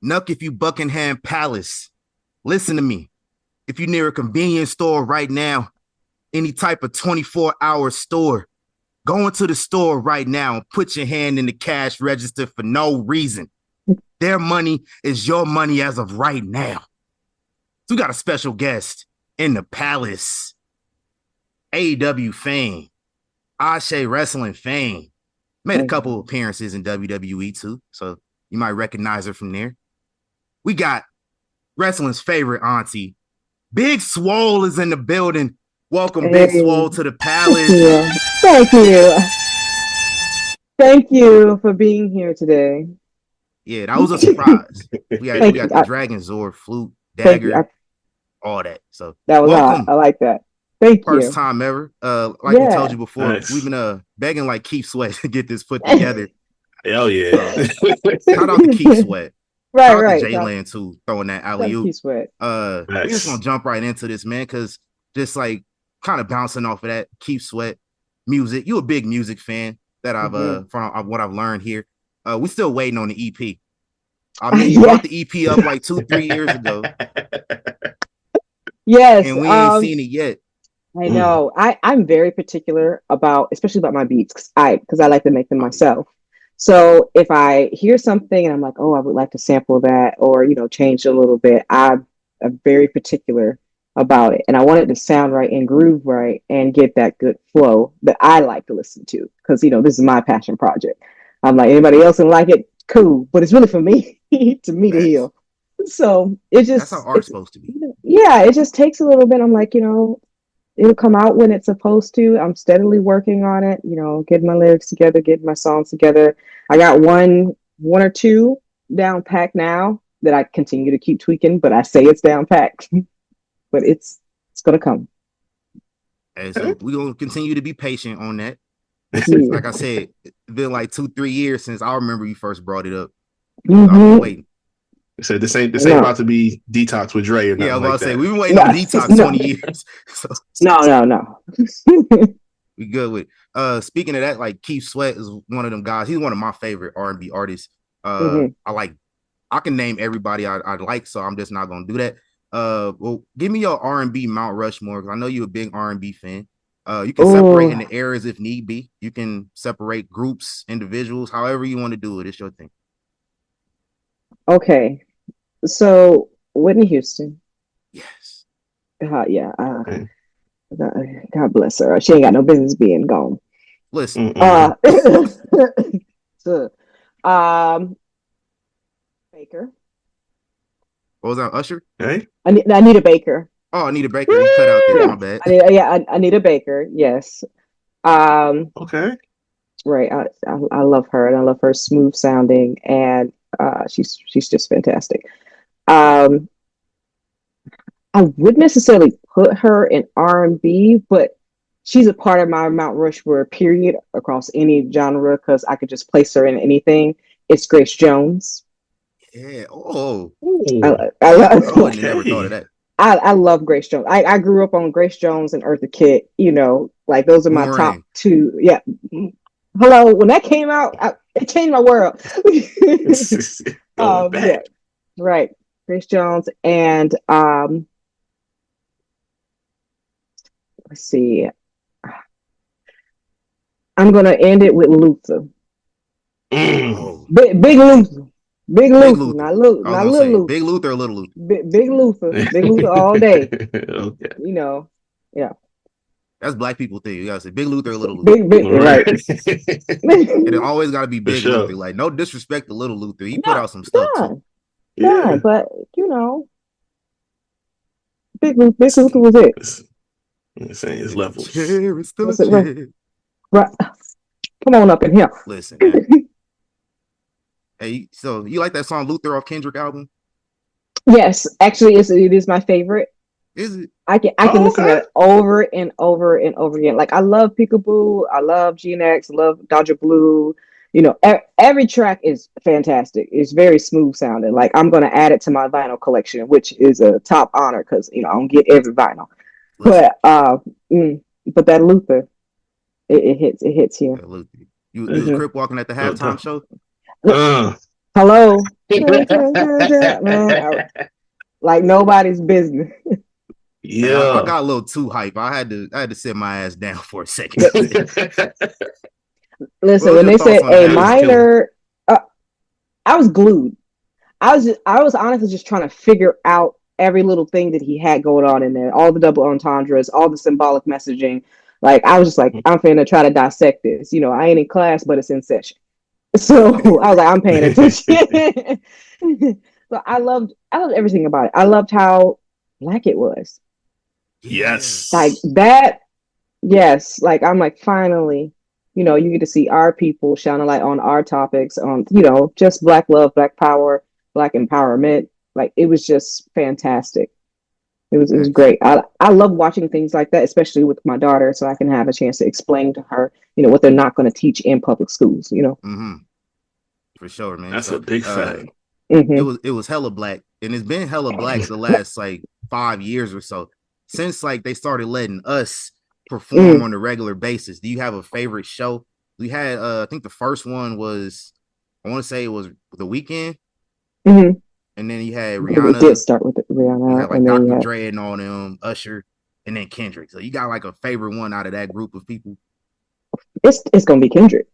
Knuck, if you Buckingham Palace, listen to me. If you're near a convenience store right now, any type of 24-hour store, go into the store right now and put your hand in the cash register for no reason. Their money is your money as of right now. So we got a special guest in the palace. AEW fame, ASÉ Wrestling fame. Made a couple appearances in WWE too, so you might recognize her from there. We got wrestling's favorite auntie, Big Swole is in the building. Welcome, Big Swole, to the palace. Thank you. Thank you for being here today. Yeah, that was a surprise. We got the Dragon Zord, flute, dagger, all that. So that was welcome. I like that. Thank you. First time ever. We told you before, we've been begging like Keith Sweat to get this put together. Hell yeah. Shout out to Keith Sweat. Right. Shout out to Jayland too, throwing that alley-oop. We just gonna jump right into this, man, because just like kind of bouncing off of that Keith Sweat music. You a big music fan that I've from what I've learned here. We still waiting on the EP. I mean, you brought the EP up like 2-3 years ago. Yes. And we ain't seen it yet. I know. I'm very particular about, especially about my beats, because I like to make them myself. So if I hear something and I'm like, oh, I would like to sample that or, change a little bit, I'm very particular about it. And I want it to sound right and groove right and get that good flow that I like to listen to. Because, this is my passion project. I'm like, anybody else can like it, cool. But it's really for me, to heal. So it just... That's how art's supposed to be. Yeah, it just takes a little bit. I'm like, it'll come out when it's supposed to. I'm steadily working on it, getting my lyrics together, getting my songs together. I got one or two down packed now that I continue to keep tweaking, but I say it's down packed. But it's gonna come. And so we're gonna continue to be patient on that. Like I said, it's been like 2-3 years since I remember you first brought it up. I've been waiting. So this ain't about to be Detox with Dre. Or yeah, I was about to say we've been waiting on Detox 20 years. So, no. We good with speaking of that, like Keith Sweat is one of them guys. He's one of my favorite R&B artists. I can name everybody I like, so I'm just not gonna do that. Well, give me your R&B Mount Rushmore, because I know you're a big R&B fan. You can separate in the eras if need be. You can separate groups, individuals, however you want to do it. It's your thing. Okay, so Whitney Houston. Yes. Yeah. God bless her. She ain't got no business being gone. Listen. Baker. What was that, Usher? Hey, Anita Baker. Oh, Anita Baker. You cut out there. My bad. Anita Baker. Yes. Okay. Right. I love her, and I love her smooth sounding, and she's just fantastic. I wouldn't necessarily put her in R&B, but she's a part of my Mount Rushmore period across any genre, because I could just place her in anything. It's Grace Jones. Yeah. Oh. I never thought of that. I love Grace Jones. I grew up on Grace Jones and Eartha Kitt. Like those are my top two. Yeah. Hello. When that came out, it changed my world. Yeah. Right. Grace Jones and let's see. I'm gonna end it with Luther. Big Luther. Big Luther. Not little Luther. Big Luther or Little Luther? Big Luther. Big Luther all day. Okay. Yeah. That's black people thing. You gotta say Big Luther or Little Luther. Big, right. And it always gotta be Big Luther. Like, no disrespect to Little Luther. He put out some stuff too. Yeah, but Big Luther was it. I'm saying his levels. Right. Come on up in here. Listen, man. Hey, so you like that song Luther off Kendrick album? Yes, actually, it is my favorite. Is it? I can listen to it over and over and over again. Like, I love Peekaboo, I love GNX, I love Dodger Blue. Every track is fantastic. It's very smooth sounding. Like, I'm gonna add it to my vinyl collection, which is a top honor because I don't get every vinyl. But that Luther, it hits here. Yeah, you was Crip walking at the halftime show? Hello. Man, like nobody's business. Man, I Yeah. got a little too hype. I had to sit my ass down for a second. Listen, when they said A minor, I was glued. I was honestly just trying to figure out every little thing that he had going on in there, all the double entendres, all the symbolic messaging. Like I was just like, I'm finna try to dissect this. You know, I ain't in class, but it's in session. So I was like, I'm paying attention. So I loved everything about it. I loved how black it was. Like Yes. that, yes. Like I'm like, finally, you know, you get to see our people shining light on our topics, on, you know, just black love, black power, black empowerment. Like it was just fantastic. It was great. I love watching things like that, especially with my daughter, so I can have a chance to explain to her, you know, what they're not going to teach in public schools, you know. Mm-hmm. For sure, man. That's So a big fact. it was hella black, and it's been hella black the last like 5 years or so since like they started letting us perform on a regular basis. Do you have a favorite show? We had I think the first one was, I want to say it was The Weeknd, Mm-hmm. and then you had It did Rihanna. start with You had Rihanna, like and then Dr. you had Dre and all them, Usher, and then Kendrick. So you got like a favorite one out of that group of people? it's gonna be Kendrick.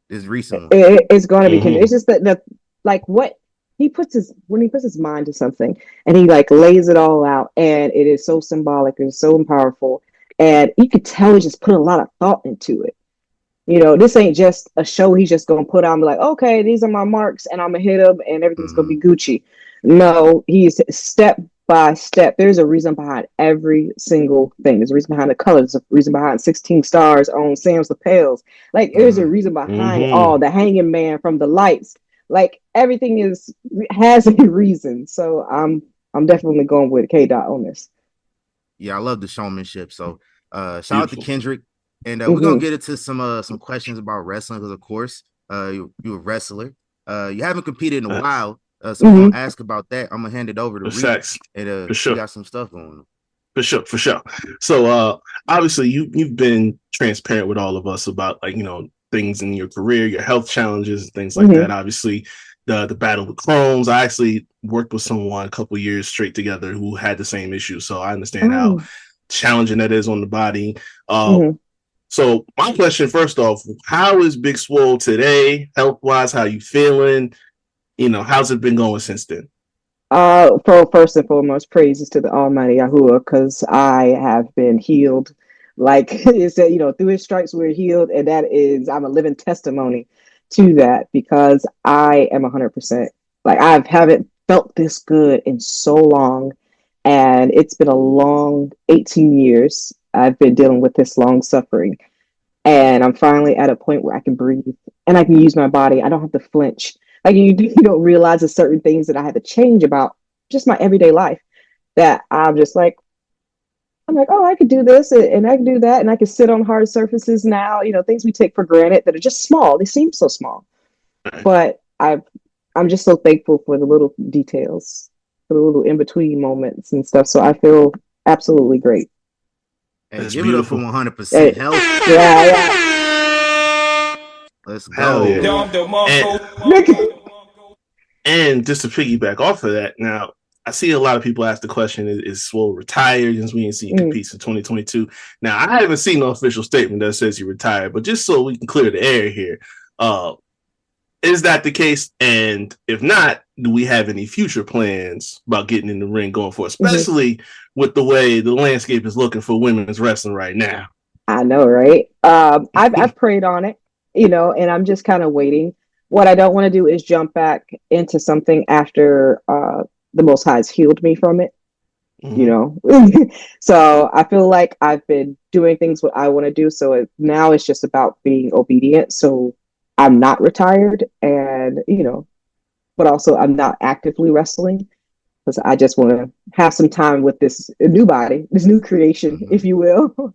This recent one. It's gonna be Kendrick. It's just that the like what he puts his when he puts his mind to something and he like lays it all out, and it is so symbolic and so powerful, and you could tell he just put a lot of thought into it. You know, this ain't just a show he's just gonna put on, be like, okay, these are my marks, and I'm gonna hit them, and everything's gonna be Gucci. No, he's step by step. There's a reason behind every single thing. There's a reason behind the colors. There's a reason behind 16 stars on Sam's lapels. Like, there's a reason behind all the hanging man from the lights. Like, everything has a reason. So I'm definitely going with K Dot on this. Yeah, I love the showmanship. So shout out to Kendrick. And we're gonna get into some questions about wrestling, because of course you're a wrestler. You haven't competed in a while, so we're gonna ask about that. I'm gonna hand it over to Reed, and for sure. you got some stuff going on. For sure. So obviously you've been transparent with all of us about, like, you know, things in your career, your health challenges, things like that. Obviously, the battle with Crohn's. I actually worked with someone a couple years straight together who had the same issue, so I understand how challenging that is on the body. So my question, first off, how is Big Swole today, health-wise? How you feeling? You know, how's it been going since then? For first and foremost, praises to the Almighty Yahuwah, because I have been healed. Like it said, you know, through his stripes we're healed, and I'm a living testimony to that, because I am 100%. Like I haven't felt this good in so long, and it's been a long 18 years. I've been dealing with this long suffering, and I'm finally at a point where I can breathe and I can use my body. I don't have to flinch. Like you don't realize there's certain things that I had to change about just my everyday life, that I'm just like, I'm like, oh, I could do this and I can do that, and I can sit on hard surfaces now. You know, things we take for granted that are just small. They seem so small, but I'm just so thankful for the little details, for the little in between moments and stuff. So I feel absolutely great. And give beautiful. It up for 100% health. Yeah. Let's go. Yeah. And just to piggyback off of that, now I see a lot of people ask the question: Is Swole retired? Since we didn't see competes in 2022. Now I haven't seen no official statement that says he retired, but just so we can clear the air here, is that the case? And if not, do we have any future plans about getting in the ring going forward, especially with the way the landscape is looking for women's wrestling right now? I know, right? I've prayed on it, you know, and I'm just kind of waiting. What I don't want to do is jump back into something after the Most High's healed me from it, you know. So I feel like I've been doing things what I want to do. So now it's just about being obedient. So I'm not retired, and you know, but also I'm not actively wrestling, because I just want to have some time with this new body, this new creation, if you will,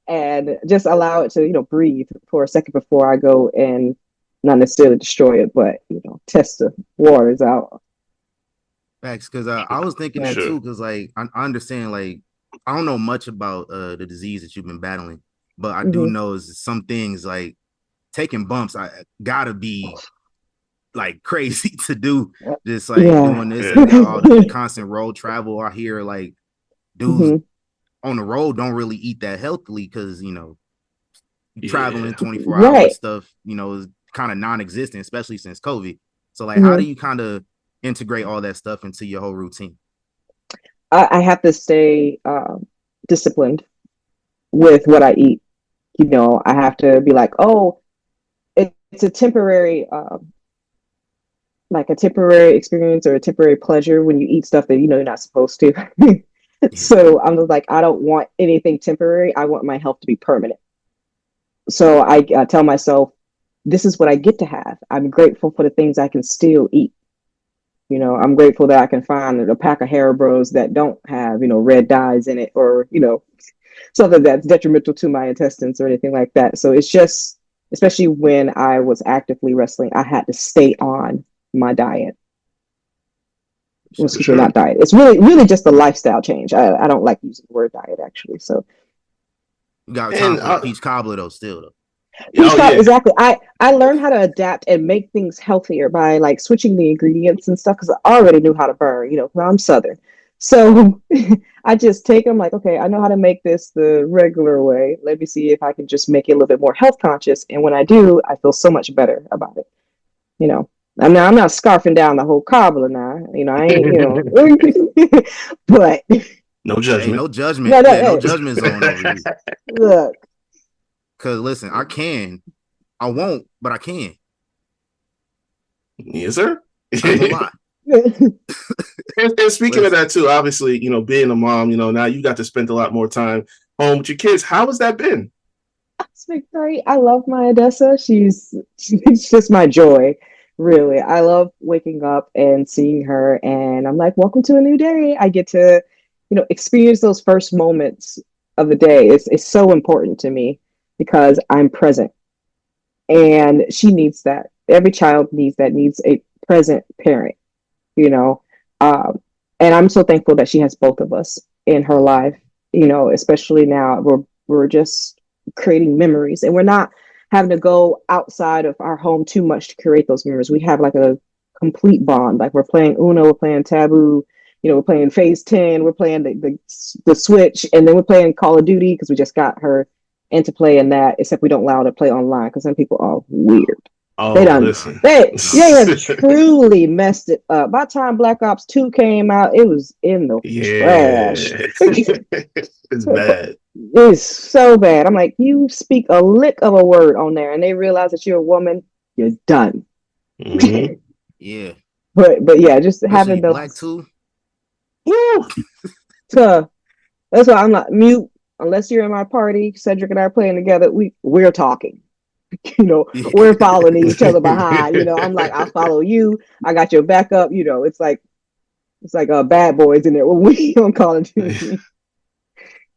and just allow it to, you know, breathe for a second before I go and not necessarily destroy it, but, you know, test the waters out. Facts, because I was thinking that too, because like I understand, like I don't know much about the disease that you've been battling, but I do know is some things like taking bumps. I gotta be like crazy to do, just like Yeah. doing this, and we got all the constant road travel. I hear like dudes Mhm. on the road don't really eat that healthily because traveling Yeah. 24 hour Right. stuff, is kind of non-existent, especially since COVID. So like, how do Mhm. you kind of integrate all that stuff into your whole routine? I have to stay disciplined with what I eat. I have to be like, oh, it's a temporary, like a temporary experience or a temporary pleasure when you eat stuff that you're not supposed to. So I'm just like, I don't want anything temporary. I want my health to be permanent. So I tell myself, this is what I get to have. I'm grateful for the things I can still eat. I'm grateful that I can find a pack of Haribo's that don't have, red dyes in it or, something that's detrimental to my intestines or anything like that. So it's just, especially when I was actively wrestling, I had to stay on my diet. Well, Sure. excuse me, not diet. It's really just a lifestyle change. I don't like using the word diet actually. So You got time And for a peach cobbler though, still though. peach oh cobbler, yeah, exactly. I learned how to adapt and make things healthier by like switching the ingredients and stuff because I already knew how to burn. 'Cause I'm Southern, so I just take them like, okay, I know how to make this the regular way. Let me see if I can just make it a little bit more health conscious. And when I do, I feel so much better about it. You know, I'm not scarfing down the whole cobbler now. I ain't, but no Hey, judgment. no judgment. no, no, Yeah, no hey, judgment zone over here. look. Cause listen, I won't, but I can. Yes, sir. I ain't gonna lie. And speaking of Listen, that too, obviously, being a mom, now you got to spend a lot more time home with your kids. How has that been? It's been great. I love my Odessa. She's just my joy, really. I love waking up and seeing her, and I'm like, welcome to a new day. I get to, experience those first moments of the day. It's so important to me because I'm present, and she needs that. Every child needs that, needs a present parent, you know. Um, and I'm so thankful that she has both of us in her life, especially now we're just creating memories and we're not having to go outside of our home too much to create those memories. We have like a complete bond. Like we're playing Uno, we're playing Taboo, we're playing Phase 10, we're playing the Switch, and then we're playing Call of Duty because we just got her into play in that, except we don't allow her to play online because some people are weird. They Oh, done listen. they have truly messed it up. By the time Black Ops 2 came out, it was in the trash. Yeah. It's bad. It's so bad. I'm like, you speak a lick of a word on there, and they realize that you're a woman, you're done. Mm-hmm. yeah. But yeah, just Especially having black those. too. Woo! So that's why I'm not mute unless you're in my party. Cedric and I are playing together. We're talking. We're following each other behind. I'm like, I'll follow you. I got your backup. It's like bad boys in there when we on Call of Duty.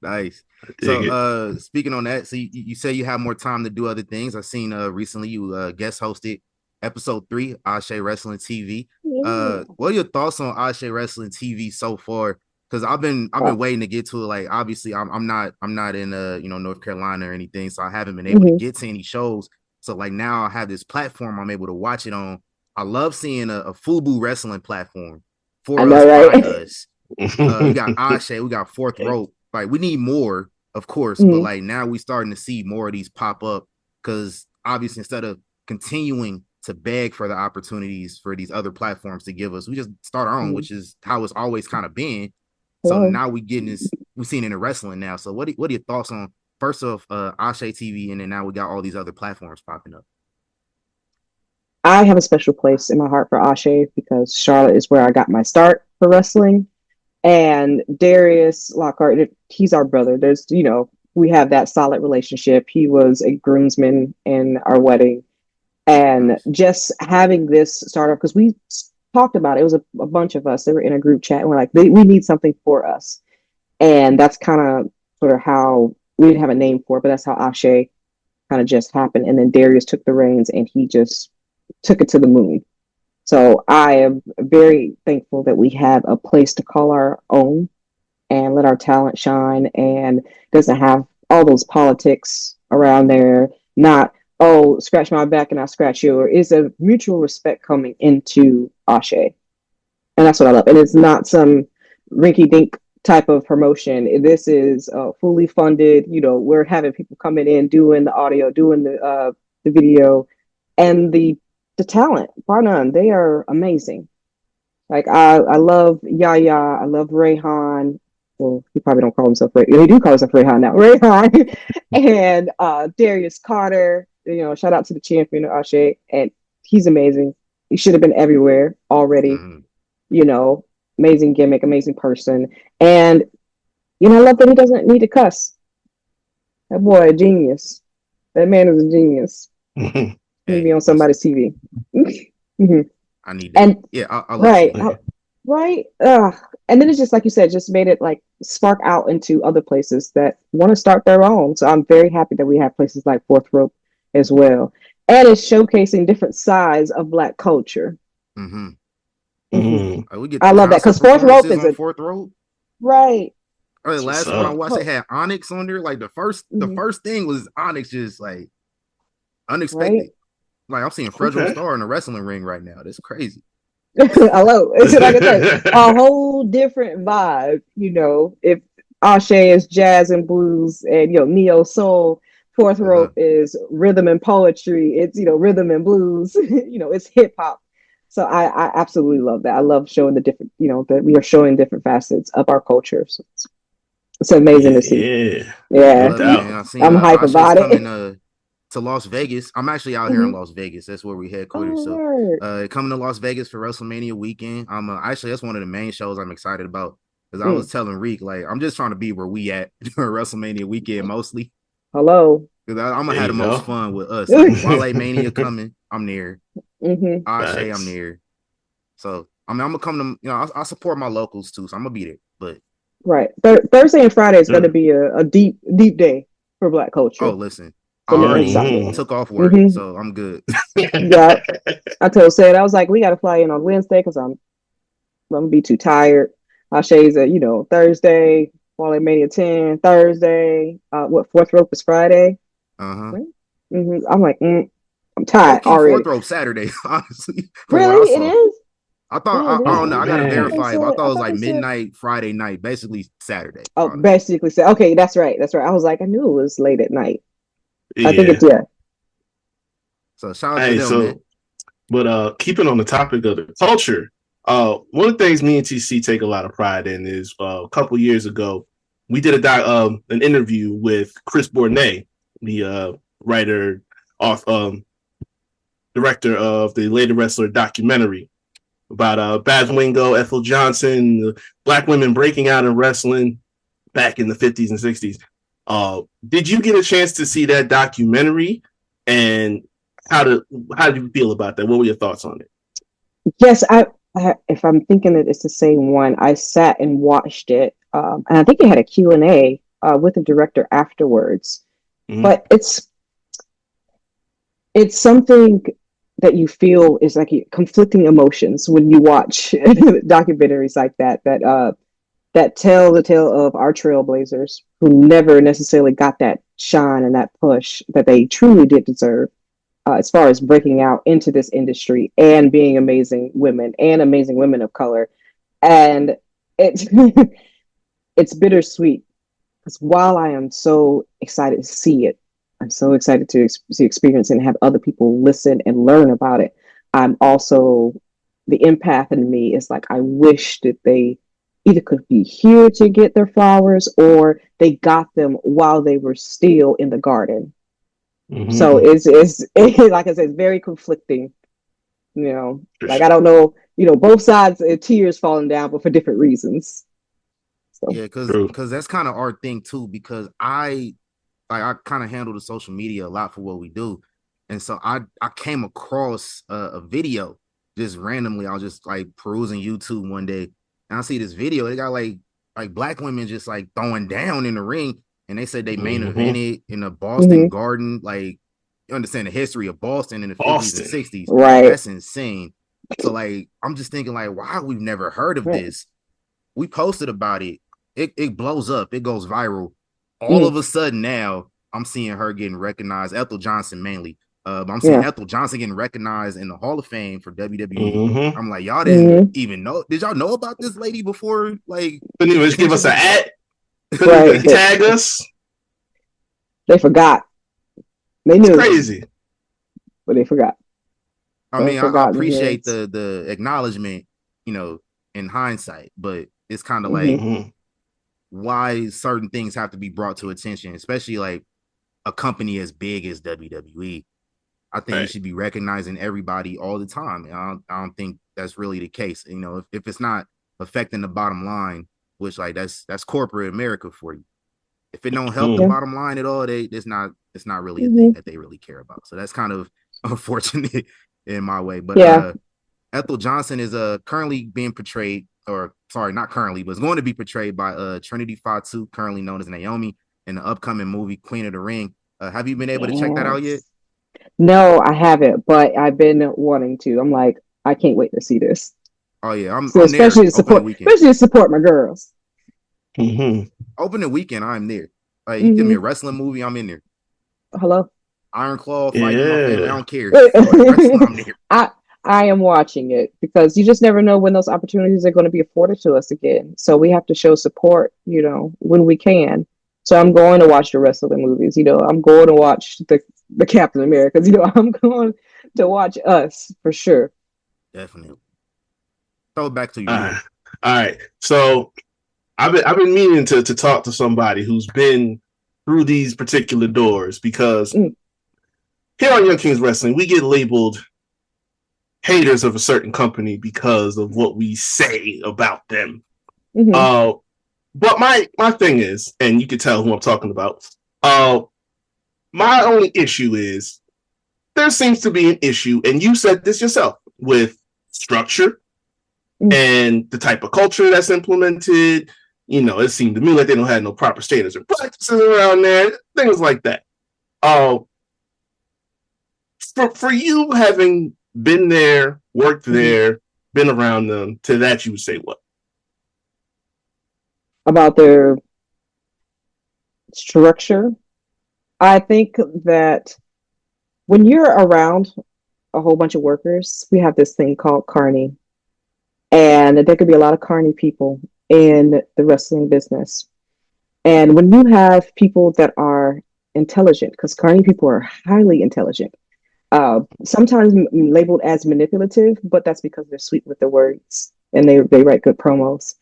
Nice. Dig it. So speaking on that, so you say you have more time to do other things. I've seen recently you guest hosted episode 3, ASÉ Wrestling TV. Yeah. What are your thoughts on ASÉ Wrestling TV so far? Because I've been waiting to get to it. Like obviously I'm not in North Carolina or anything, so I haven't been able to Mm-hmm. get to any shows. So like now I have this platform I'm able to watch it on. I love seeing a Fubu wrestling platform I for us know, by right? us. We got ASÉ, we got Fourth Rope. Like we need more, of course, but Mm-hmm. like now we starting to see more of these pop up because obviously instead of continuing to beg for the opportunities for these other platforms to give us, we just start our own, Mm-hmm. which is how it's always kind of been. So Hello. now we seeing it in wrestling now. So what are your thoughts on first off ASÉ TV, and then now we got all these other platforms popping up? I have a special place in my heart for Ashe because Charlotte is where I got my start for wrestling. And Darius Lockhart, he's our brother. We have that solid relationship. He was a groomsman in our wedding. And Nice. just having this startup, because we talked about it, it was a bunch of us that were in a group chat. And we're like, we need something for us. And that's kind of sort of how we didn't have a name for it, but that's how Ashe kind of just happened. And then Darius took the reins and he just took it to the moon. So I am very thankful that we have a place to call our own and let our talent shine and doesn't have all those politics around there. Not oh, scratch my back and I scratch yours. It's a mutual respect coming into ASÉ. And that's what I love. And it's not some rinky dink type of promotion. This is fully funded. You know, we're having people coming in, doing the audio, doing the video, and the talent, bar none. They are amazing. Like I love Yaya. I love Rayhan. Well, he probably don't call himself Ray. He do call himself Rayhan now. Rayhan and Darius Carter. You know, shout out to the champion of ASÉ, and he's amazing. He should have been everywhere already. Mhm. You know, amazing gimmick, amazing person, and you know, I love that he doesn't need to cuss. That boy, a genius. That man is a genius. He Hey, be on listen, somebody's TV. Mhm. I need that. And Yeah, I love right, seeing that. right. And then it's just like you said, just made it like spark out into other places that want to start their own. So I'm very happy that we have places like Fourth Rope as well, and it's showcasing different sides of Black culture. Mm-hmm. Mhm. We get I the love that concert because Fourth Rope performances is on a Fourth Road. right. Oh, the That's what's last one I up. watched, they had Onyx on there. Like the Mhm. first thing was Onyx, just like Right. unexpected. Like I'm seeing Fredro Okay. Starr in a wrestling ring right now. That's crazy. I love it's like I said, a whole different vibe. You know, if Ashe is jazz and blues, and you know neo soul, Fourth Uh-huh. Rope is rhythm and poetry. It's you know rhythm and blues. You know, it's hip hop. So I absolutely love that. I love showing the different. You know, that we are showing different facets of our culture. So it's amazing Yeah, to see. yeah. I No Yeah, love it, man. doubt. I seen I'm hype Ashe's about coming it. to Las Vegas. I'm actually out here in Mhm. Las Vegas. That's where we headquarters. Oh, So word. coming to Las Vegas for WrestleMania weekend. I'm actually that's one of the main shows I'm excited about. Because I was Mm. telling Reek, like, I'm just trying to be where we at during WrestleMania weekend mostly. Hello. Because I'm gonna There have the you most go. fun with us. Like Wale Mania coming, I'm there. Hmm. Ashe, I'm Thanks. there. So I mean, I'm gonna come to I support my locals too. So I'm gonna be there. But Right. Thursday and Friday is going to Good. be a deep, deep day for Black oh, culture. listen, I So I'm already excited. Mhm. took off work, Hmm. so I'm good. Yeah. I told Said, I was like, we got to fly in on Wednesday because I'm going to be too tired. Shay's at, you know, Thursday, Wally Mania 10, Thursday. What, Fourth Rope is Friday? Uh huh. Right? I'm like, I'm Low tired key fourth already. rope Saturday, honestly, from what I Really? It saw. is? I thought Oh, I don't damn. know. Oh I gotta I thought they man. verify, but I said, thought I it was thought like they said, midnight Friday night, basically Saturday, oh, honestly. basically said, okay, that's right. That's right. I was like, I knew it was late at night. I think Yeah. it's, yeah. So shout out to Hey, them, man. so but keeping on the topic of the culture, one of the things me and TC take a lot of pride in is a couple years ago we did an interview with Chris Bournet, the writer, off director of the Lady Wrestler documentary about Baz Wingo, Ethel Johnson, the black women breaking out in wrestling back in the 50s and 60s. Did you get a chance to see that documentary, and how did you feel about that? What were your thoughts on it? Yes, if I'm thinking that it's the same one, I sat and watched it, and I think it had a Q&A with the director afterwards. Mm-hmm. But it's something that you feel is like conflicting emotions when you watch documentaries like that tell the tale of our trailblazers who never necessarily got that shine and that push that they truly did deserve, as far as breaking out into this industry and being amazing women of color. And it's it's bittersweet because while I am so excited to see it, I'm so excited to see experience and have other people listen and learn about it. I'm also the empath in me is like I wish that they either could be here to get their flowers or they got them while they were still in the garden. So Mm-hmm. it's like I said, it's very conflicting. You know, For like I sure. don't know. You know, both sides tears falling down, but for different reasons. So. Yeah, because True. that's kind of our thing too. Because I kind of handle the social media a lot for what we do, and so I came across a video just randomly. I was just like perusing YouTube one day, and I see this video. They got like black women just like throwing down in the ring, and they said they main Mm-hmm. evented in a Boston Mhm. Garden. Like you understand the history of Boston in the 50s and Boston. 60s. Right. That's insane. So like I'm just thinking like, wow, we've never heard of Right. this. We posted about it. It blows up. It goes viral. All Mm. of a sudden now I'm seeing her getting recognized. Ethel Johnson mainly, I'm seeing Ethel Johnson getting recognized in the Hall of Fame for WWE. Mm-hmm. I'm like, y'all didn't even know. Did y'all know about this lady before? Like, couldn't even give us an ad. Couldn't even tag us. They forgot. They knew. It's crazy. But they forgot. I mean, I appreciate the acknowledgement, you know, in hindsight, but it's kind of like why certain things have to be brought to attention, especially like a company as big as WWE. I think you should be recognizing everybody all the time. I don't think that's really the case. You know, if it's not affecting the bottom line, which like that's corporate America for you. If it don't help the bottom line at all, it's not really a thing that they really care about. So that's kind of unfortunate in my way. But Ethel Johnson is currently being portrayed, or sorry, not currently, but is going to be portrayed by Trinity Fatu, currently known as Naomi, in the upcoming movie Queen of the Ring. Have you been able to check that out yet? No, I haven't, but I've been wanting to. I'm like, I can't wait to see this. Oh yeah, I'm especially there, to support my girls. Opening weekend, I'm there. Like, you give me a wrestling movie, I'm in there. Hello, Iron Claw fighting my family. I don't care. I'm there. I am watching it because you just never know when those opportunities are going to be afforded to us again. So we have to show support, you know, when we can. So I'm going to watch the wrestling movies. You know, I'm going to watch the Captain Americas. You know, I'm going to watch us for sure. Definitely. Throw it back to you. All right. So I've been meaning to talk to somebody who's been through these particular doors, because here on Young Kings Wrestling, we get labeled haters of a certain company because of what we say about them. But my thing is, and you can tell who I'm talking about, my only issue is there seems to be an issue, and you said this yourself, with structure and the type of culture that's implemented. You know, it seemed to me like they don't have no proper standards or practices around there, things like that. For you having been there, worked there, been around them, to that you would say what? About their structure? I think that when you're around a whole bunch of workers, we have this thing called carny. And there could be a lot of carny people in the wrestling business. And when you have people that are intelligent, because carny people are highly intelligent, sometimes labeled as manipulative, but that's because they're sweet with their words and they write good promos.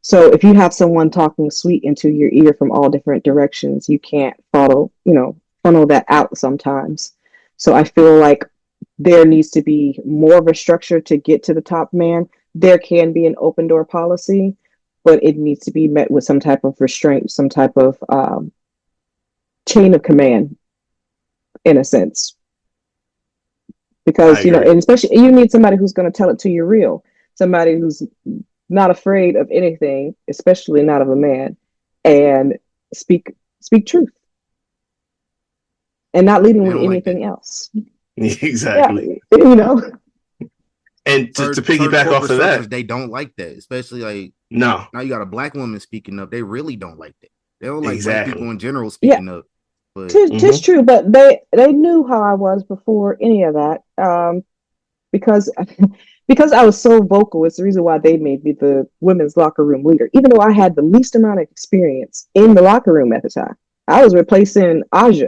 So if you have someone talking sweet into your ear from all different directions, you can't funnel that out sometimes. So I feel like there needs to be more of a structure to get to the top man. There can be an open door policy, but it needs to be met with some type of restraint, some type of chain of command, in a sense. Because, you know, and especially you need somebody who's going to tell it to you real, somebody who's not afraid of anything, especially not of a man, and speak truth and not leading with anything else. Exactly. Yeah, you know. And to piggyback off of that, they don't like that, especially like now you got a black woman speaking up. They really don't like that. They don't like black people in general speaking up. But it's true, but they knew how I was before any of that. Because I was so vocal, it's the reason why they made me the women's locker room leader, even though I had the least amount of experience in the locker room at the time. I was replacing I was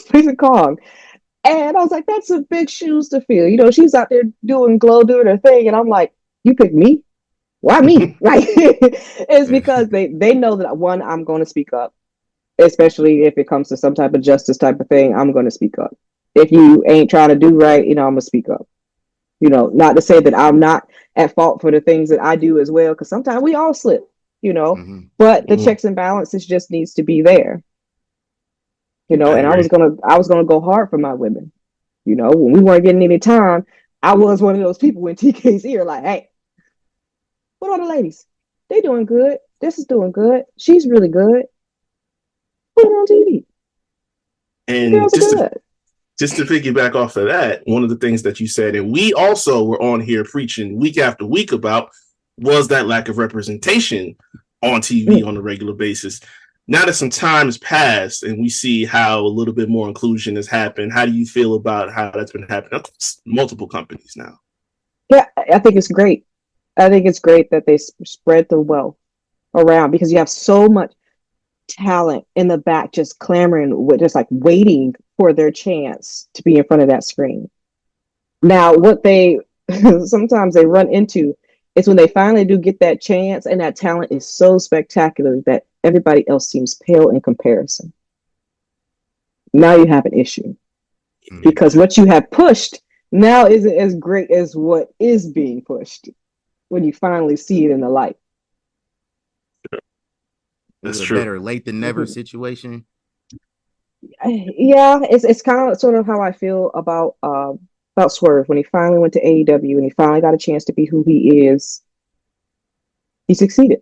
replacing Kong. And I was like, that's a big shoes to fill. You know, she's out there doing her thing. And I'm like, you pick me? Why me? Right? It's because they know that, one, I'm going to speak up, especially if it comes to some type of justice type of thing. I'm going to speak up. If you ain't trying to do right, you know, I'm going to speak up. You know, not to say that I'm not at fault for the things that I do as well, because sometimes we all slip, you know, but the checks and balances just needs to be there. You know, and I was gonna go hard for my women. You know, when we weren't getting any time, I was one of those people in TK's ear, like, hey, what are the ladies? They doing good. This is doing good. She's really good. Put it on TV. And just to piggyback off of that, one of the things that you said, and we also were on here preaching week after week about, was that lack of representation on TV on a regular basis. now that some time has passed and we see how a little bit more inclusion has happened, how do you feel about how that's been happening? Multiple companies now. Yeah, I think it's great. I think it's great that they spread the wealth around because you have so much talent in the back just clamoring, with just like waiting for their chance to be in front of that screen. Now, what they sometimes they run into is when they finally do get that chance and that talent is so spectacular that everybody else seems pale in comparison. Now you have an issue because what you have pushed now isn't as great as what is being pushed when you finally see it in the light. That's true. Better late than never situation. Yeah, it's kind of sort of how I feel about Swerve when he finally went to AEW and he finally got a chance to be who he is. He succeeded.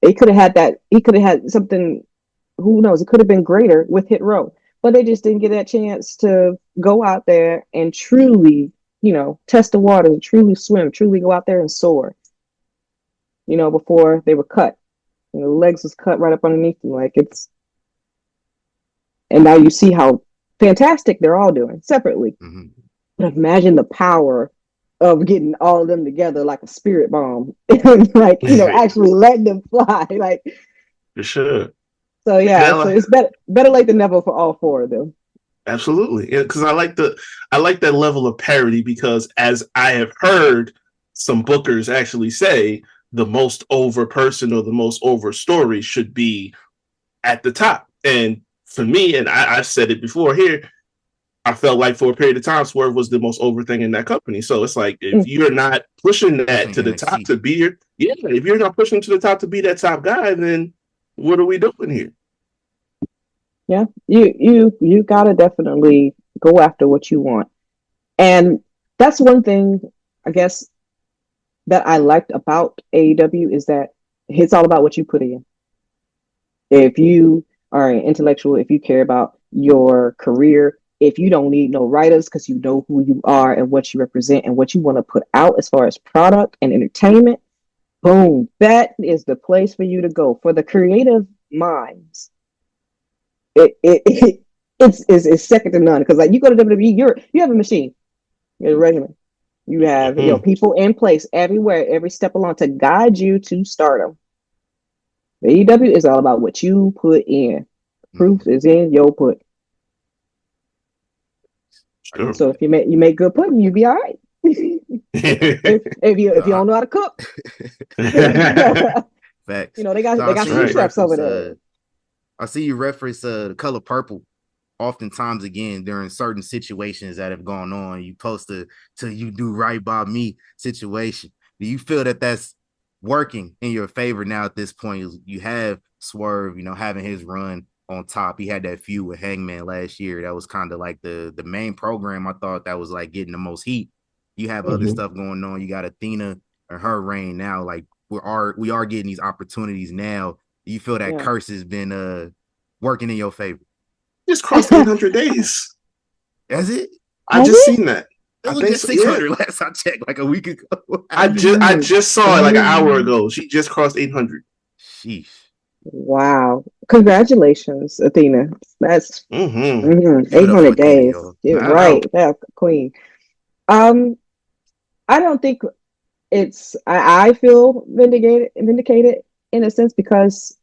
He could have had that. He could have had something. Who knows? It could have been greater with Hit Row, but they just didn't get that chance to go out there and truly, test the water, truly swim, truly go out there and soar. Before they were cut. The legs was cut right up underneath them. And now you see how fantastic they're all doing separately. Mm-hmm. But imagine the power of getting all of them together like a spirit bomb and actually letting them fly. For sure. So yeah, so it's better late than never for all four of them. Absolutely. Because I like that level of parody because as I have heard some bookers actually say, the most over person or the most over story should be at the top. And for me, and I've said it before here, I felt like for a period of time, Swerve was the most over thing in that company. So it's like, if you're not pushing that to the top to be if you're not pushing to the top to be that top guy, then what are we doing here? Yeah, you gotta definitely go after what you want. And that's one thing, I guess, that I liked about AEW is that it's all about what you put in. If you are an intellectual, if you care about your career, if you don't need no writers because you know who you are and what you represent and what you want to put out as far as product and entertainment, boom, that is the place for you to go. For the creative minds, it's second to none because you go to WWE, you have a machine, you're a regimen. You have people in place everywhere, every step along to guide you to stardom. The AEW is all about what you put in. Proof is in your put. Sure. So if you make good pudding, you be all right. if you don't know how to cook, facts. They got some chefs over there. I see you reference the color purple oftentimes again during certain situations that have gone on. You post to you do right by me situation. Do you feel that that's working in your favor now at this point? You have Swerve, having his run on top. He had that feud with Hangman last year. That was kind of like the main program. I thought that was like getting the most heat. You have other stuff going on. You got Athena and her reign now. Like we are getting these opportunities now. Do you feel that curse has been working in your favor? Just crossed 800 days. Is it? I just seen that. It was just 600 last I checked, like a week ago. I just saw it like an hour ago. She just crossed 800. Sheesh. Wow. Congratulations, Athena. That's 800 days. Yeah, right. That's queen. I don't think it's I feel vindicated in a sense because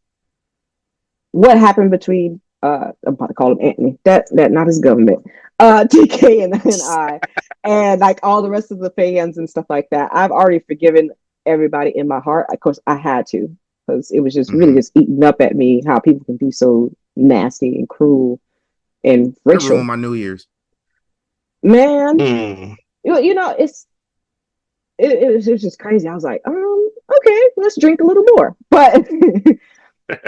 what happened between I'm about to call him Anthony. That not his government. TK and I, and like all the rest of the fans and stuff like that. I've already forgiven everybody in my heart. Of course, I had to because it was just really just eating up at me how people can be so nasty and cruel and racial. Ruined my New Year's. Man, it's just crazy. I was like, okay, let's drink a little more, but.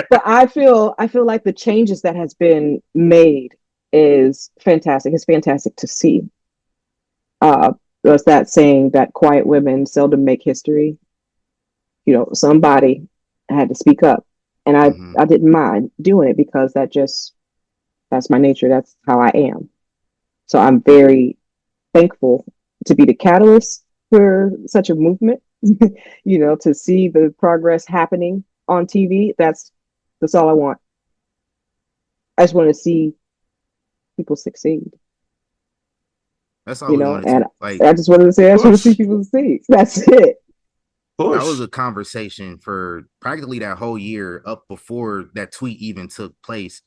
But I feel like the changes that has been made is fantastic. It's fantastic to see. There's that saying that quiet women seldom make history. Somebody had to speak up, and I didn't mind doing it because that's my nature. That's how I am. So I'm very thankful to be the catalyst for such a movement. To see the progress happening on TV, that's That's all I want. I just want to see people succeed. That's all we wanted And to. Like, I just wanted to say, I just want to see people succeed. That's it. That was a conversation for practically that whole year up before that tweet even took place.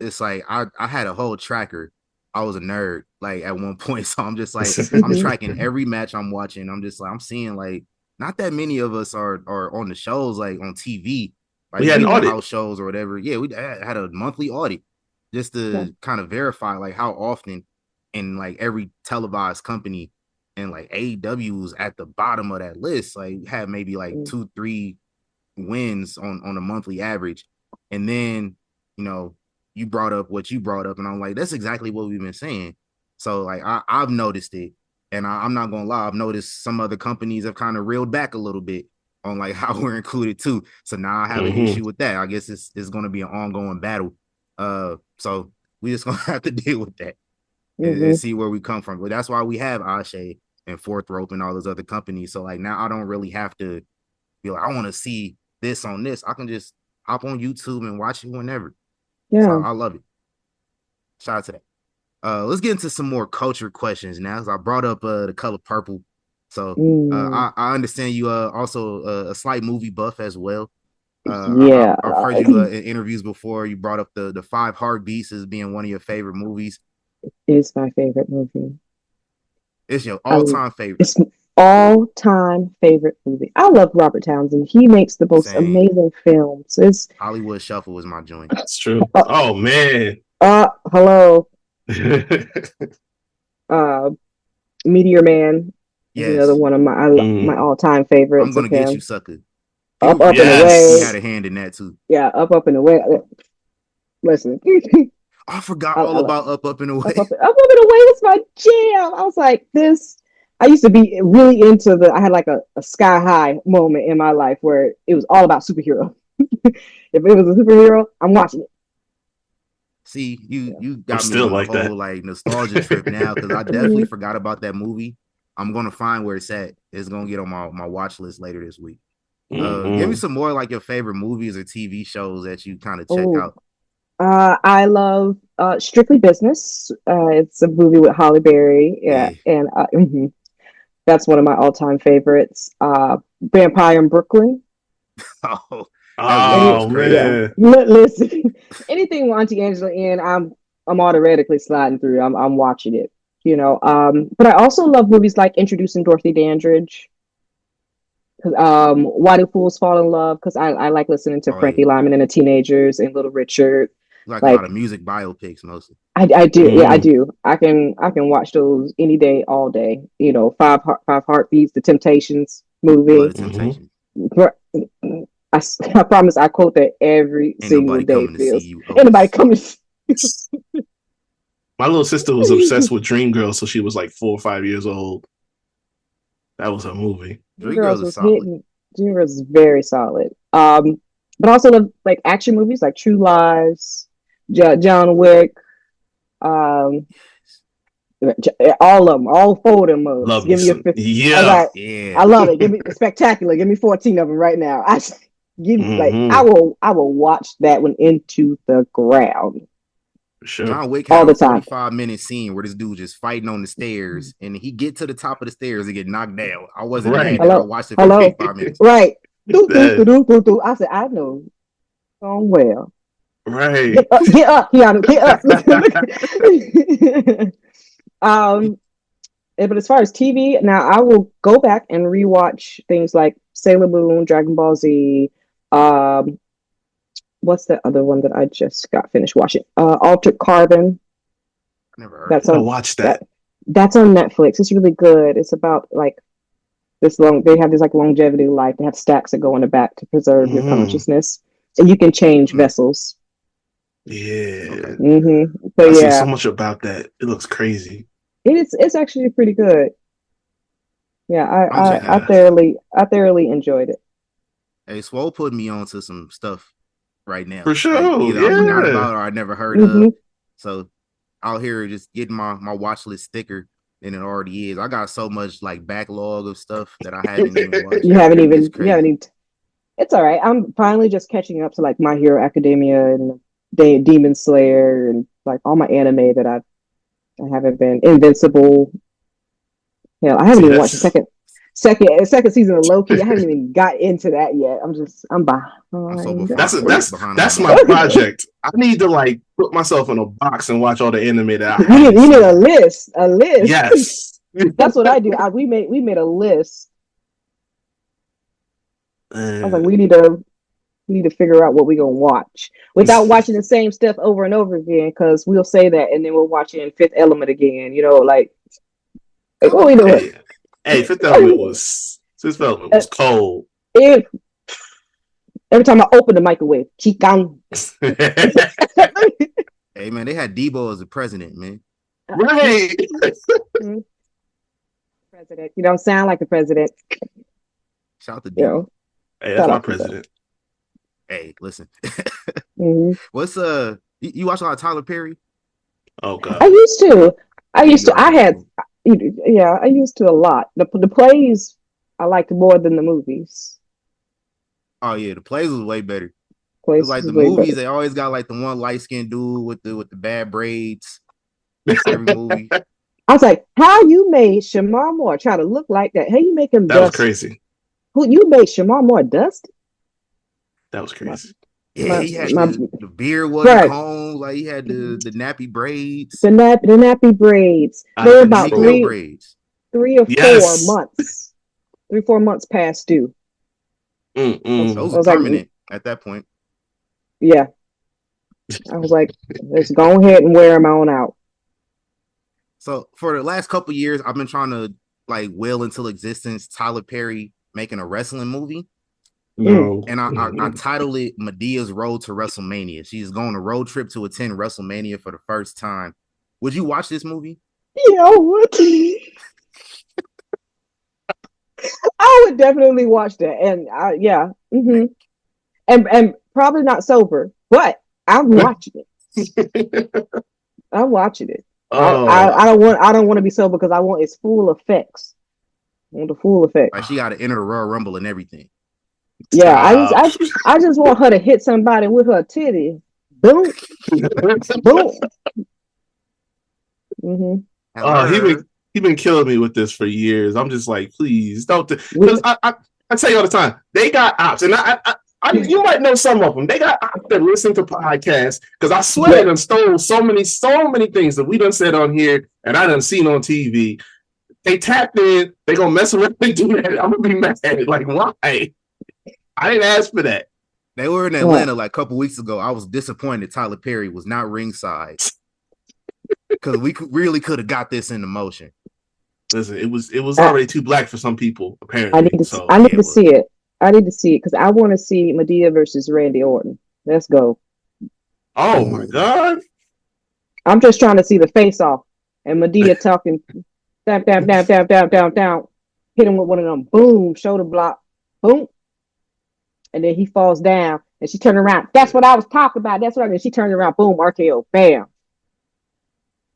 It's like I had a whole tracker. I was a nerd like at one point, so I'm just like I'm tracking every match I'm watching. I'm just like I'm seeing like not that many of us are on the shows like on TV. Like we had an audit. house shows or whatever. Yeah, we had a monthly audit just to kind of verify like how often in like every televised company and like AEW was at the bottom of that list. Like had maybe like 2-3 wins on a monthly average, and then you brought up what you brought up, and I'm like, that's exactly what we've been saying. So like I've noticed it, and I'm not gonna lie, I've noticed some other companies have kind of reeled back a little bit on like how we're included too. So now I have an issue with that. I guess it's going to be an ongoing battle. So we just gonna have to deal with that and see where we come from. But that's why we have ASÉ and Fourth Rope and all those other companies. So like now I don't really have to be like, I want to see this on this. I can just hop on YouTube and watch it whenever. Yeah. So I love it. Shout out to that. Let's get into some more culture questions now. So I brought up the color purple. So I understand you also a slight movie buff as well. I've heard you in interviews before. You brought up the Five Heartbeats as being one of your favorite movies. It is my favorite movie. It's your all-time favorite. It's all-time favorite movie. I love Robert Townsend. He makes the most amazing films. It's Hollywood Shuffle was my joint. That's true. Oh man. Hello. Meteor Man. Yes. Another one of my all-time favorites. I'm gonna get you, sucker. Up and away. He had a hand in that too. Yeah, up and away. Listen. I forgot all about Up and Away. Up and Away was my jam. I was like, this. I used to be really into I had like a sky high moment in my life where it was all about superhero. If it was a superhero, I'm watching it. See, you got me on like a whole like nostalgia trip now because I definitely forgot about that movie. I'm gonna find where it's at. It's gonna get on my watch list later this week. Give me some more like your favorite movies or TV shows that you kind of check out. I love Strictly Business. It's a movie with Halle Berry. And that's one of my all-time favorites. Vampire in Brooklyn. Man. Listen, anything with Auntie Angela in, I'm automatically sliding through. I'm watching it. But I also love movies like Introducing Dorothy Dandridge. Why Do Fools Fall in Love? Because I like listening to Frankie Lyman and the Teenagers and Little Richard. Like a lot of music biopics mostly. I do. Yeah, I do. I can watch those any day, all day. Five Heartbeats, The Temptations movie. Temptations. I promise I quote that every single day. Anybody coming to see you. My little sister was obsessed with Dreamgirls, so she was like 4 or 5 years old. That was her movie. Dreamgirls was solid. Dreamgirls is very solid. But also love like action movies like True Lies, John Wick, all of them, all 4 of them movies. Love give me some, I love it. Give me Spectacular. Give me 14 of them right now. I will watch that one into the ground. Sure. John Wick had a 45-minute scene where this dude just fighting on the stairs, and he get to the top of the stairs and get knocked down. I wasn't mad. I watched it for 45 minutes. Right. I said, I know well. Right. Get up, Keanu, get up. But as far as TV, now I will go back and rewatch things like Sailor Moon, Dragon Ball Z. What's the other one that I just got finished watching? Altered Carbon. Never heard. I watched that. That's on Netflix. It's really good. It's about like this long. They have this like longevity life. They have stacks that go in the back to preserve your consciousness, and you can change vessels. Yeah. But I see so much about that. It looks crazy. It's actually pretty good. Yeah, I thoroughly enjoyed it. Hey, Swole put me on to some stuff right now. For sure. Like, either I forgot about or I never heard of. So out here just getting my watch list thicker than it already is. I got so much like backlog of stuff that I haven't even watched. You haven't even It's all right. I'm finally just catching up to like My Hero Academia and Demon Slayer and like all my anime that I haven't been Invincible. Hell, I haven't See, even watched the second season of Loki. I haven't even got into that yet. I'm I'm so behind. behind on that's my Loki. project. I need to like put myself in a box and watch all the anime that I You haven't need seen. a list. Yes. That's what I do. We made a list. I was like, we need to figure out what we're gonna watch without watching the same stuff over and over again. Because we'll say that, and then we'll watch it in Fifth Element again. You know, like what we doing? Fifth Element was cold. Every time I open the microwave, Chikang. Hey man, they had Debo as the president, man. Right. President, you don't sound like the president. Shout out to Debo. You know, hey, that's my president. Hey, listen. Mm-hmm. What's you watch a lot of Tyler Perry? Oh god. I used to. I used to a lot. The plays I liked more than the movies. Oh yeah, the plays was way better. Plays like the movies, they always got like the one light skinned dude with the bad braids. Every movie. I was like, how you made Shamar Moore try to look like that? How you make him That was crazy. Who you made Shamar Moore dusty? That was crazy. Yeah, he had the beard wasn't combed, like he had the nappy braids. The nappy braids. They were about 3 or 4 months. 3-4 months past due. Those were permanent at that point. Yeah. I was like, let's go ahead and wear them on out. So for the last couple years, I've been trying to like will into existence Tyler Perry making a wrestling movie. No. And I titled it Madea's Road to WrestleMania. She's going on a road trip to attend WrestleMania for the first time. Would you watch this movie? Yeah, I would. I would definitely watch that. And yeah. Mm-hmm. And probably not sober, but I'm watching it. I'm watching it. Oh. I don't want to be sober because I want its full effects. I want the full effect. Like she got to enter the Royal Rumble and everything. Yeah, I just want her to hit somebody with her titty. Boom, boom. Mm-hmm. He been killing me with this for years. I'm just like, please don't. Because I tell you all the time, they got ops, and you might know some of them. They got ops that listen to podcasts because I swear they done stole so many things that we done said on here and I done seen on TV. They tapped in. They gonna mess around and do that. I'm gonna be mad. Like, why? I didn't ask for that. They were in Atlanta like a couple weeks ago. I was disappointed Tyler Perry was not ringside because we really could have got this into motion. Listen, it was already too black for some people. Apparently, I need to see it. I need to see it because I want to see Madea versus Randy Orton. Let's go. Oh my god! I'm just trying to see the face off and Madea talking down, hit him with one of them boom shoulder block, boom. And then he falls down, and she turned around. That's what I was talking about. That's what I mean. She turned around, boom, RKO, bam.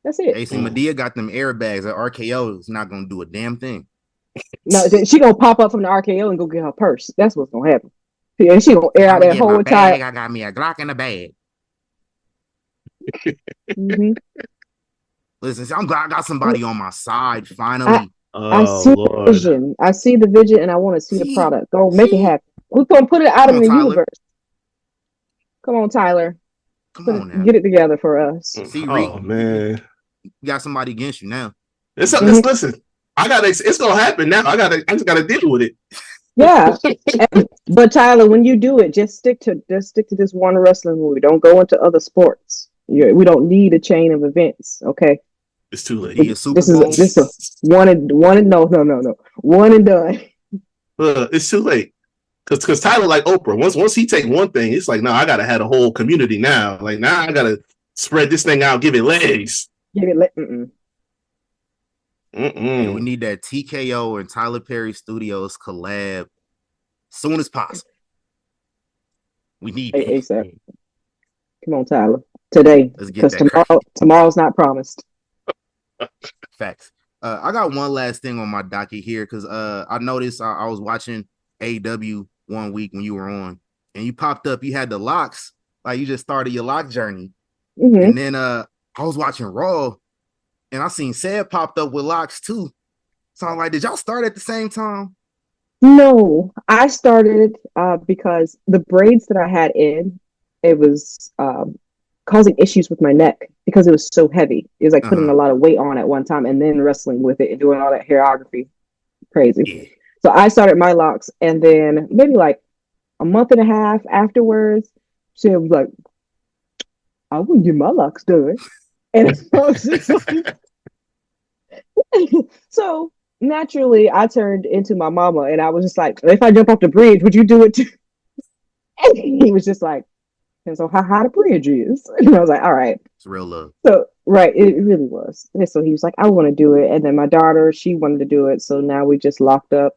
That's it. AC Madea got them airbags. That RKO is not gonna do a damn thing. No, she gonna pop up from the RKO and go get her purse. That's what's gonna happen. And she gonna air out that whole entire. I got me a Glock in the bag. Mm-hmm. Listen, I'm glad I got somebody on my side finally. I see the vision. I see the vision, and I want to see the product. Go make it happen. We're gonna put it out in the universe. Come on, Tyler. Come on now. Get it together for us. See, man, you got somebody against you now. Listen, it's gonna happen now. I just gotta deal with it. Yeah, but Tyler, when you do it, just stick to this one wrestling movie. Don't go into other sports. We don't need a chain of events. Okay. It's too late. This is one and no. One and done. It's too late. Because Tyler, like Oprah, once he take one thing, it's like, no, I gotta have a whole community now. Like, now I gotta spread this thing out, give it legs. Give it legs. Yeah, we need that TKO and Tyler Perry Studios collab soon as possible. We need ASAP. Come on, Tyler. Today, because tomorrow's not promised. Facts. I got one last thing on my docket here because I noticed I was watching AEW one week when you were on, and you popped up. You had the locks, like you just started your lock journey, and then I was watching Raw, and I seen Seb popped up with locks too. So I'm like, did y'all start at the same time? No, I started because the braids that I had in, it was causing issues with my neck because it was so heavy. It was like putting a lot of weight on at one time and then wrestling with it and doing all that hairography. Crazy. Yeah. So I started my locks, and then maybe like a month and a half afterwards, she was like, I want to get my locks done. And I was just like, so naturally, I turned into my mama, and I was just like, if I jump off the bridge, would you do it too? And he was just like, depends on how high the bridge is. And I was like, all right. It's real love. So, right, it really was. And so he was like, I want to do it. And then my daughter, she wanted to do it. So now we just locked up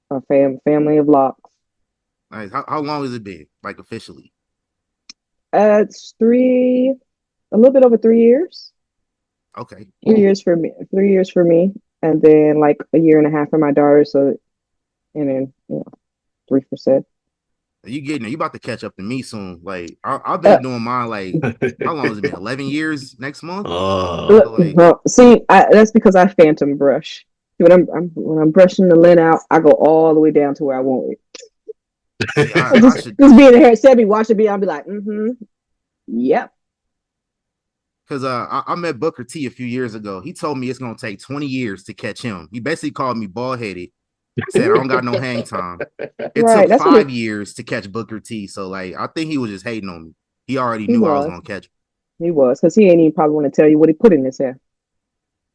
our family of locks. Nice. How long has it been, like officially? It's a little bit over 3 years. Okay. 3 years for me. 3 years for me. And then like a year and a half for my daughter. So, and then, 3%. You getting it? You about to catch up to me soon? Like I've been doing mine. Like how long has it been? 11 years next month. See, that's because I phantom brush. When I'm brushing the lint out, I go all the way down to where I want it. Just be in the hair. Sebby watching me. I'll be like, yep. Because I met Booker T a few years ago. He told me it's gonna take 20 years to catch him. He basically called me bald headed. Said I don't got no hang time. It took 5 years to catch Booker T. So like I think he was just hating on me. He already knew I was gonna catch him. He was, because he ain't even probably want to tell you what he put in his hair.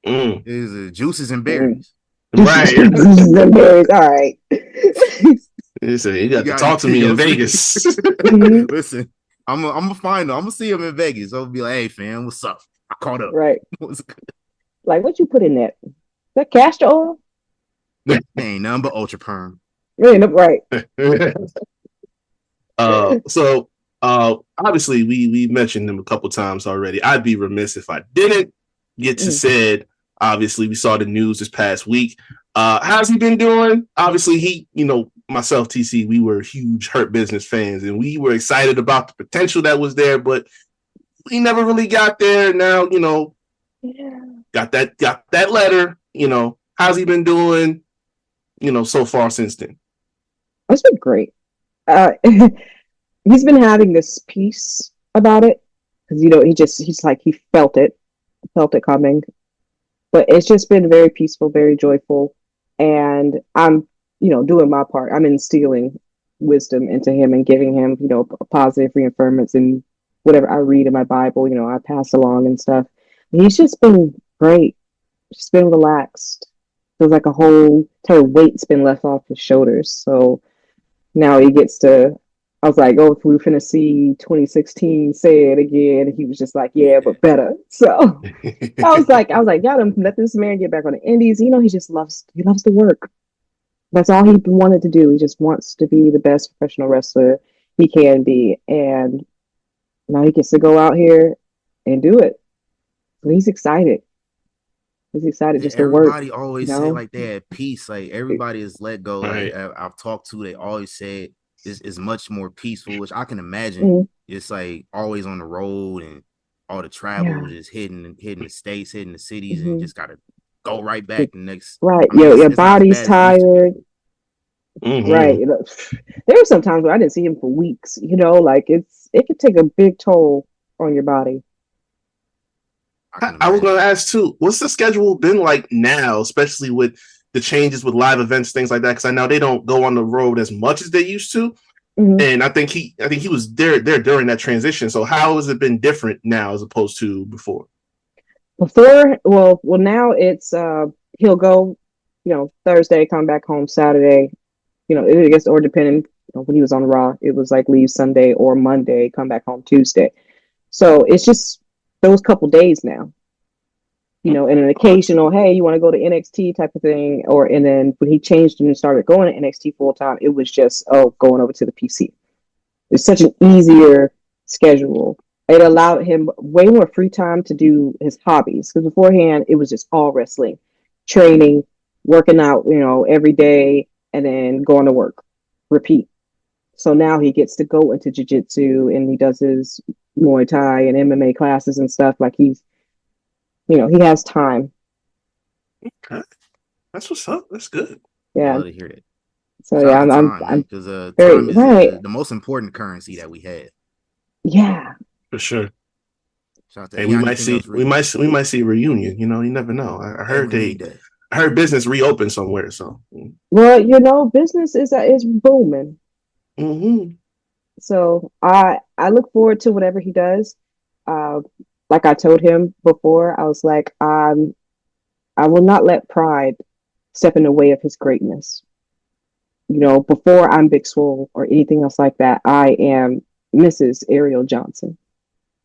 It was juices and berries. Right. Juices and berries. All right. You got to talk to me in Vegas. Listen, I'm gonna find him. I'm gonna see him in Vegas. I'll be like, hey fam, what's up? I caught up. Right. Like, what you put in that? Is that castor oil? Ain't nothing but ultra perm. Right. So obviously we mentioned him a couple times already. I'd be remiss if I didn't get to said. Obviously, we saw the news this past week. How's he been doing? Obviously, myself, TC, we were huge Hurt Business fans, and we were excited about the potential that was there, but we never really got there. Now, got that letter. How's he been doing? So far since then. It's been great. He's been having this peace about it because he felt it coming. But it's just been very peaceful, very joyful, and I'm doing my part. I'm instilling wisdom into him and giving him positive reaffirmance and whatever I read in my Bible. I pass along and stuff. And he's just been great. Just been relaxed. Feels like a whole entire weight's been left off his shoulders. So now he gets to. I was like, if we were finna see 2016 say it again, he was just like, yeah, but better. So I was like, y'all don't let this man get back on the indies. He loves the work. That's all he wanted to do. He just wants to be the best professional wrestler he can be. And now he gets to go out here and do it. So he's excited. He's excited just to work. Everybody always say like they had peace. Like everybody is let go. Right. Like I've talked to, they always said is much more peaceful, which I can imagine. It's like always on the road and all the travel, just hitting the states, hitting the cities, and just gotta go right back the next. Right, your body's tired. Right, there were some times where I didn't see him for weeks. Like it could take a big toll on your body. I was going to ask too, what's the schedule been like now, especially with the changes with live events, things like that? Because I know they don't go on the road as much as they used to, and I think he was there during that transition. So how has it been different now as opposed to before? Well, now it's he'll go, Thursday, come back home Saturday, I guess, or depending when he was on Raw, it was like leave Sunday or Monday, come back home Tuesday. So it's just those couple days now, and an occasional, hey, you want to go to NXT type of thing, and then when he changed and started going to NXT full time, it was just going over to the PC. It's such an easier schedule. It allowed him way more free time to do his hobbies, because beforehand it was just all wrestling, training, working out, every day, and then going to work, repeat. So now he gets to go into jiu-jitsu and he does his Muay Thai and MMA classes and stuff. Like he has time. Okay. That's what's up. That's good. Yeah. I love to hear that. So Shout yeah, out to I'm time, because very time is right. the most important currency that we have. Yeah, for sure. Shout out to Hey, we might see a reunion. You never know. I heard I heard business reopened somewhere. So well, business is booming. Mm-hmm. So I look forward to whatever he does. Like I told him before, I was like, I will not let pride step in the way of his greatness. Before I'm Big Swole or anything else like that, I am Mrs. Ariel Johnson.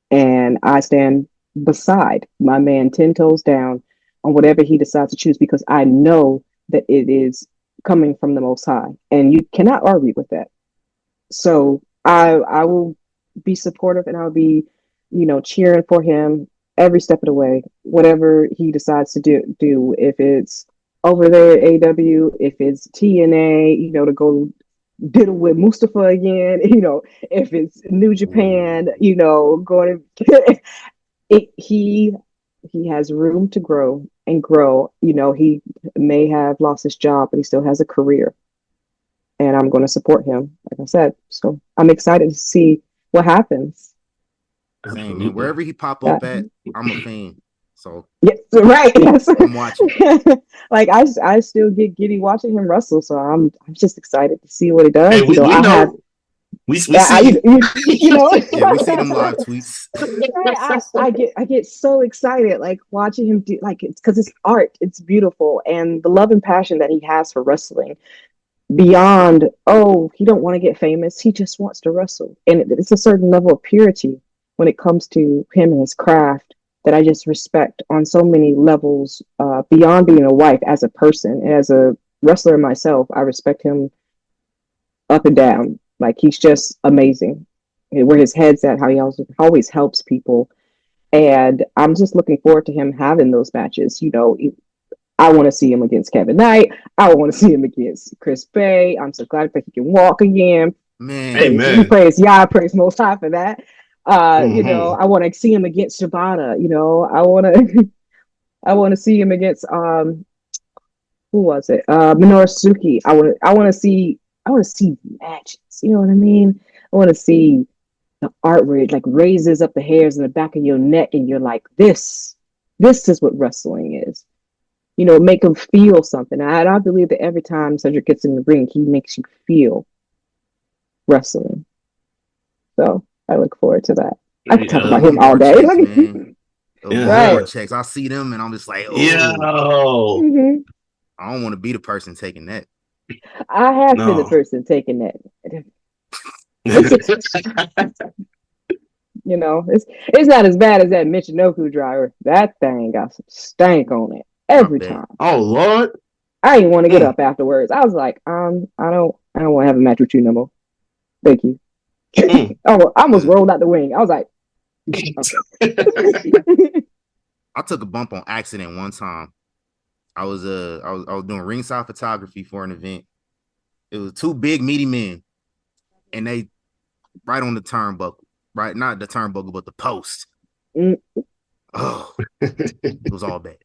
And I stand beside my man 10 toes down on whatever he decides to choose, because I know that it is coming from the Most High. And you cannot argue with that. So I will be supportive, and I'll be, cheering for him every step of the way, whatever he decides to do. If it's over there at AEW, if it's TNA, to go diddle with Mustafa again, if it's New Japan, going to he has room to grow and grow. He may have lost his job, but he still has a career. And I'm going to support him, like I said. So I'm excited to see what happens. Same, man. Wherever he pop up at, I'm a fan. So yes, right. Yes. I'm watching. Like I still get giddy watching him wrestle. So I'm just excited to see what he does. Hey, we see yeah, we see them live tweets. I get so excited, like watching him do, like, it's because it's art. It's beautiful, and the love and passion that he has for wrestling. Beyond, he don't want to get famous. He just wants to wrestle. And it's a certain level of purity when it comes to him and his craft that I just respect on so many levels, beyond being a wife. As a person, as a wrestler myself, I respect him up and down. Like, he's just amazing. Where his head's at, how he always helps people. And I'm just looking forward to him having those matches. I want to see him against Kevin Knight. I want to see him against Chris Bay. I'm so glad that he can walk again. Man, praise Most High for that. I want to see him against Shibata. I want to see him against who was it? Minoru Suzuki. I want to see matches. You know what I mean? I want to see the art where it like raises up the hairs in the back of your neck, and you're like, this is what wrestling is. Make him feel something. I believe that every time Cedric gets in the ring, he makes you feel wrestling. So I look forward to that. I can talk about him all day. Right. Checks. I see them and I'm just like, oh, I don't want to be the person taking that. I have been the person taking that. It's not as bad as that Michinoku driver. That thing got some stank on it. Every time. Oh Lord. I didn't want to get up afterwards. I was like, I don't want to have a match with you no more. Thank you. I almost rolled out the wing. I was like, okay. I took a bump on accident one time. I was doing ringside photography for an event. It was two big meaty men, and they right on the turnbuckle. Right, not the turnbuckle, but the post. Oh, it was all bad.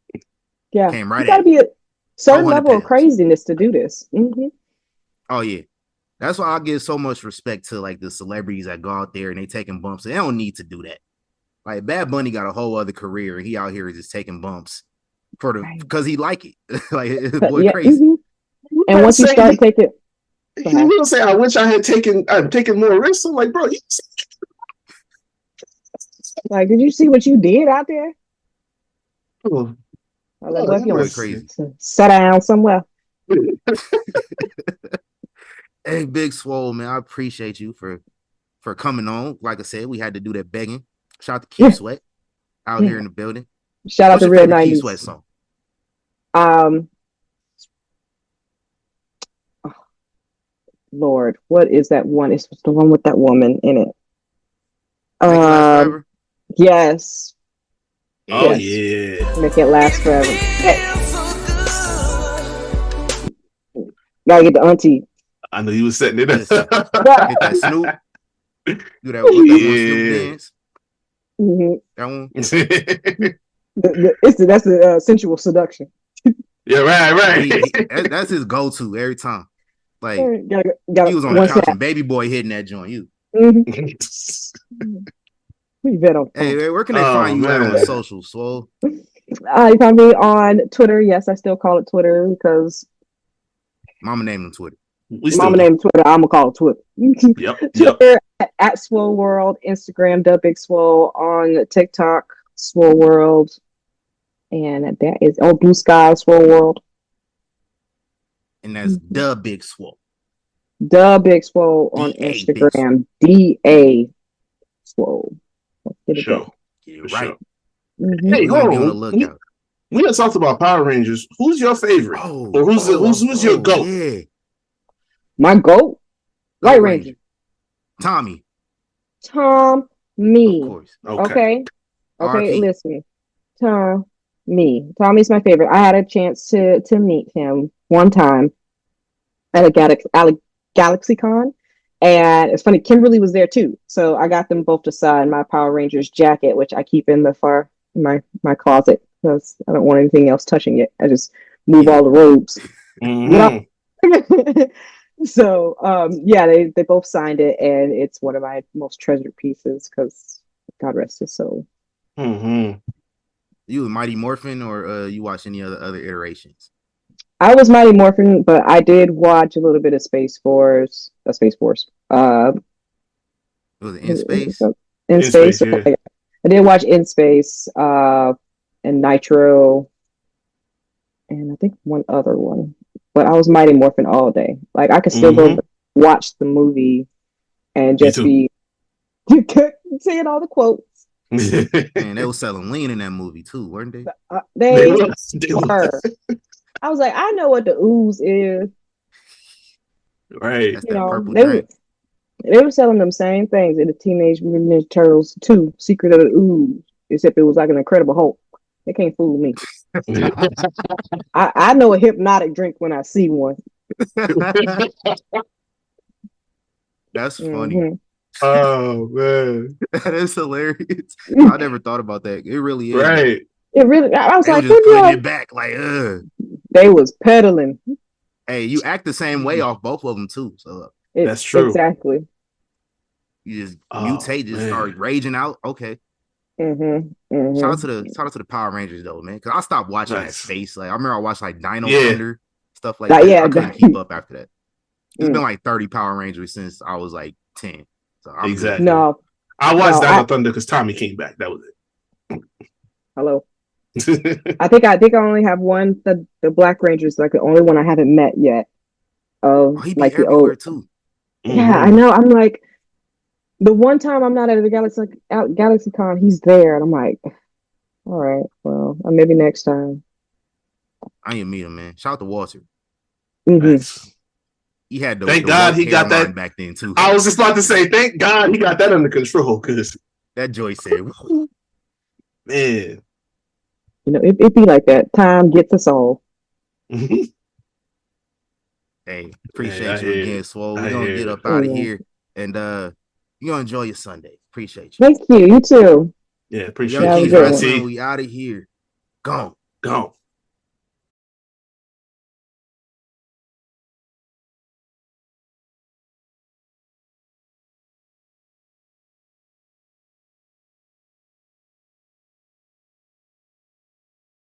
Yeah, came right. You got to be a certain level of craziness to do this. Mm-hmm. Oh yeah, that's why I give so much respect to like the celebrities that go out there and they taking bumps. They don't need to do that. Like Bad Bunny got a whole other career, and he out here just taking bumps because he like it. Like boy, crazy. Mm-hmm. And once you start taking, you will say, "I wish I had taken more risks." I'm like, bro, like, did you see what you did out there? Oh. Crazy. Sit down somewhere. Hey, Big Swole, man, I appreciate you for coming on. Like I said, we had to do that begging. Shout out to Keith Sweat out here in the building. Shout out to Real 90s. Keith Sweat song? Lord, what is that one? It's the one with that woman in it. Yes. Oh yeah. Make it last forever. Hey. Gotta get the auntie. I know you was setting it Listen, up. hit that Snoop. Do that one Snoop dance. That one. That's the sensual seduction. Yeah, right. That's his go-to every time. Like he was on the couch and Baby Boy hitting that joint. You. Hey, where can they find you at on the socials, Swole? You find me on Twitter. Yes, I still call it Twitter because Mama named him Twitter. Mama named Twitter. I'm gonna call it Twitter. Twitter at Swole World, Instagram Big Swole, on TikTok Swole World, and that is Blue Sky Swole World. And that's Big Swole. Big Swole on Instagram. DA Swole. Get it right. Hey, hold on. Be on the lookout. We just talked about Power Rangers. Who's your favorite? Or who's your GOAT? Yeah. My GOAT? White Ranger. Tommy. Tommy. Of course. Okay. Listen. Tommy's my favorite. I had a chance to meet him one time at a GalaxyCon. And it's funny, Kimberly was there too. So I got them both to sign my Power Rangers jacket, which I keep in my closet because I don't want anything else touching it. I just move all the robes. So they both signed it, and it's one of my most treasured pieces because God rest his soul. You a Mighty Morphin, or you watch any other iterations? I was Mighty Morphin, but I did watch a little bit of Space Force. Was it In Space? In Space. Yeah. I did watch In Space, and Nitro, and I think one other one. But I was Mighty Morphin all day. Like I could still go watch the movie and just be saying all the quotes. Man, they were selling lean in that movie too, weren't they? They were. I was like, I know what the ooze is. Right. That's that purple drink. They were selling them same things in the Teenage Mutant Ninja Turtles 2, Secret of the Ooze, except it was like an Incredible Hulk. They can't fool me. I know a hypnotic drink when I see one. That's funny. Oh man, that is hilarious. I never thought about that. It really is. Right. It really. I was like, just putting it back, like, They was pedaling. Hey, you act the same way off both of them too. So that's true. Exactly. You just mutate, just start raging out. Okay. Shout out to the Power Rangers though, man. Because I stopped watching that space. Like I remember I watched like Dino Thunder, stuff like that. I couldn't keep up after that. It's been like 30 Power Rangers since I was like 10. So exactly. No, I watched Dino Thunder because Tommy came back. That was it. Hello. I think I only have one. The Black Ranger is like the only one I haven't met yet. He be like everywhere too. Yeah, I know. I'm like, the one time I'm not at the GalaxyCon, he's there, and I'm like, all right, well, maybe next time. I didn't meet him, man. Shout out to Walter. He had the thank God he got that back then too. I was just about to say, thank God he got that under control because that Joy said, man. You know, it be like that. Time gets us all. Hey, appreciate you again, Swole. We're gonna get up out of here, and you gonna enjoy your Sunday. Appreciate you. Thank you. You too. Yeah, appreciate you. We out of here. Gone.